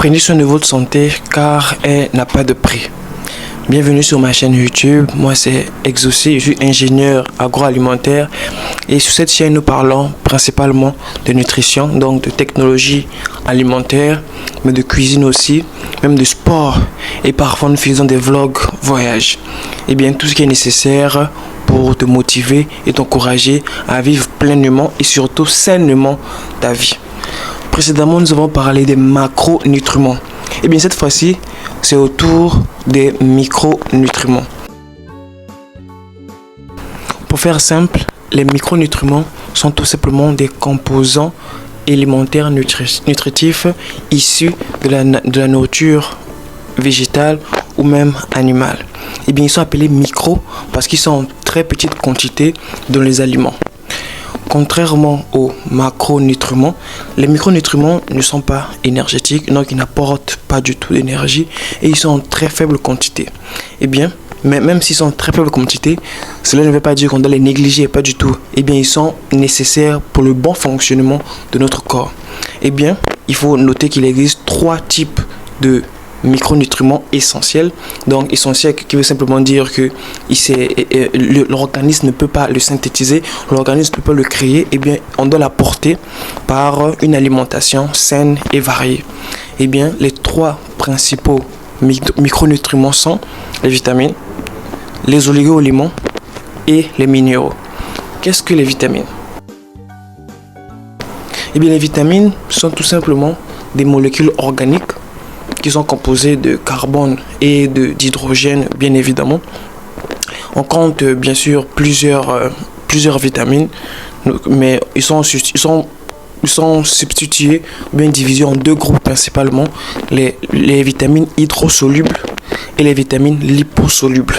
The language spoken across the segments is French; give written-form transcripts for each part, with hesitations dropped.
Prenez soin de votre santé car elle n'a pas de prix. Bienvenue sur ma chaîne YouTube, moi c'est Exaucé, je suis ingénieur agroalimentaire et sur cette chaîne nous parlons principalement de nutrition, donc de technologie alimentaire, mais de cuisine aussi, même de sport et parfois nous faisons des vlogs voyages. Et bien tout ce qui est nécessaire pour te motiver et t'encourager à vivre pleinement et surtout sainement ta vie. Précédemment nous avons parlé des macronutriments. Et bien cette fois-ci c'est au tour des micronutriments. Pour faire simple, les micronutriments sont tout simplement des composants élémentaires nutritifs issus de la nourriture végétale ou même animale. Et bien ils sont appelés micro parce qu'ils sont en très petite quantité dans les aliments. Contrairement aux macronutriments, les micronutriments ne sont pas énergétiques, donc ils n'apportent pas du tout d'énergie et ils sont en très faible quantité. Et bien, mais même s'ils sont en très faible quantité, cela ne veut pas dire qu'on doit les négliger, pas du tout. Et bien, ils sont nécessaires pour le bon fonctionnement de notre corps. Et bien, il faut noter qu'il existe 3 types de micronutriments essentiels. Donc essentiel qui veut simplement dire que l'organisme ne peut pas le synthétiser, l'organisme ne peut pas le créer, et bien on doit l'apporter par une alimentation saine et variée. Et bien les 3 principaux micronutriments sont les vitamines, les oligo-éléments et les minéraux. Qu'est-ce que les vitamines? Et bien les vitamines sont tout simplement des molécules organiques qui sont composés de carbone et d'hydrogène, bien évidemment. On compte bien sûr plusieurs vitamines, mais ils sont substitués, bien divisés en 2 groupes principalement, les vitamines hydrosolubles et les vitamines liposolubles.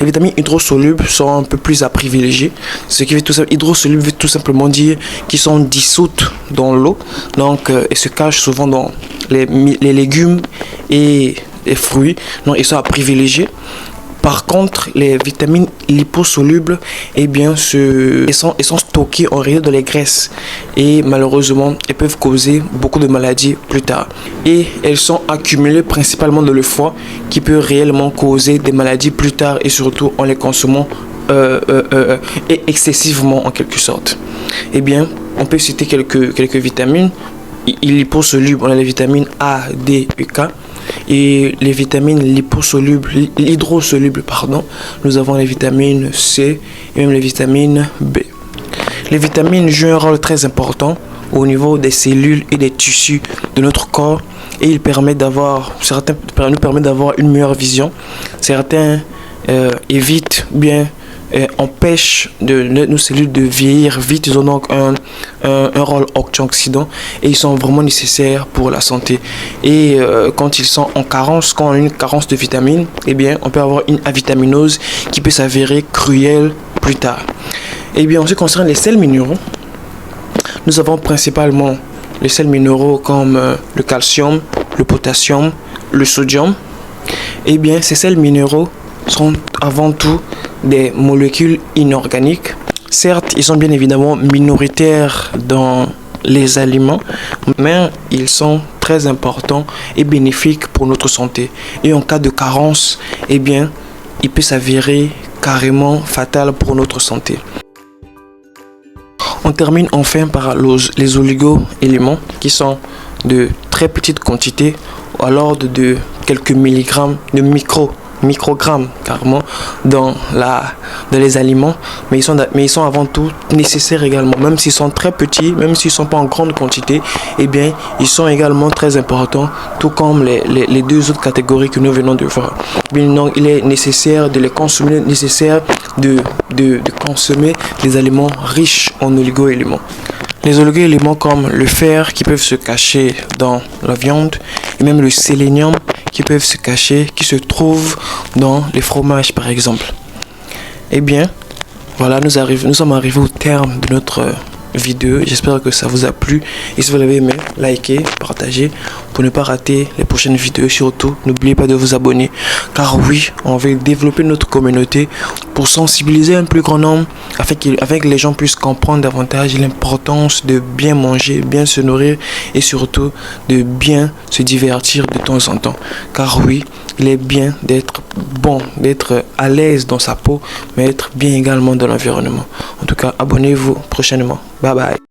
Les vitamines hydrosolubles sont un peu plus à privilégier. Ce qui veut hydrosoluble veut tout simplement dire qu'ils sont dissoutes dans l'eau, donc et se cachent souvent dans les légumes et les fruits, donc ils sont à privilégier. Par contre, les vitamines liposolubles, eh bien, elles sont stockées en réalité dans les graisses et malheureusement, elles peuvent causer beaucoup de maladies plus tard. Et elles sont accumulées principalement dans le foie qui peut réellement causer des maladies plus tard et surtout en les consommant excessivement en quelque sorte. Eh bien, on peut citer quelques vitamines liposolubles. On a les vitamines A, D et K. Et les vitamines hydrosolubles, nous avons les vitamines C et même les vitamines B. Les vitamines jouent un rôle très important au niveau des cellules et des tissus de notre corps et ils permettent nous permettent d'avoir une meilleure vision. Certains empêchent nos cellules de vieillir vite. Ils ont donc un rôle antioxydant et ils sont vraiment nécessaires pour la santé. Et quand ils sont en carence, quand on a une carence de vitamines, eh bien on peut avoir une avitaminose qui peut s'avérer cruelle plus tard. Et bien en ce qui concerne les sels minéraux, nous avons principalement les sels minéraux comme le calcium, le potassium, le sodium. Et bien ces sels minéraux sont avant tout des molécules inorganiques. Certes, ils sont bien évidemment minoritaires dans les aliments, mais ils sont très importants et bénéfiques pour notre santé. Et en cas de carence, eh bien, il peut s'avérer carrément fatal pour notre santé. On termine enfin par les oligo-éléments qui sont de très petites quantités, à l'ordre de quelques milligrammes de microgrammes carrément dans les aliments, mais ils sont avant tout nécessaires également, même s'ils sont très petits, même s'ils sont pas en grande quantité, eh bien ils sont également très importants, tout comme les 2 autres catégories que nous venons de voir. Donc il est nécessaire de les consommer, nécessaire de consommer des aliments riches en oligo-éléments. Les oligo-éléments comme le fer qui peuvent se cacher dans la viande et même le sélénium qui peuvent se cacher, qui se trouvent dans les fromages par exemple. Eh bien, voilà, nous sommes arrivés au terme de notre vidéo. J'espère que ça vous a plu. Et si vous l'avez aimé, likez, partagez pour ne pas rater les prochaines vidéos. Surtout, n'oubliez pas de vous abonner, car oui, on va développer notre communauté pour sensibiliser un plus grand nombre afin que les gens puissent comprendre davantage l'importance de bien manger, bien se nourrir et surtout de bien se divertir de temps en temps. Car oui, il est bien d'être bon, d'être à l'aise dans sa peau, mais être bien également dans l'environnement. En tout cas, abonnez-vous prochainement. Bye bye.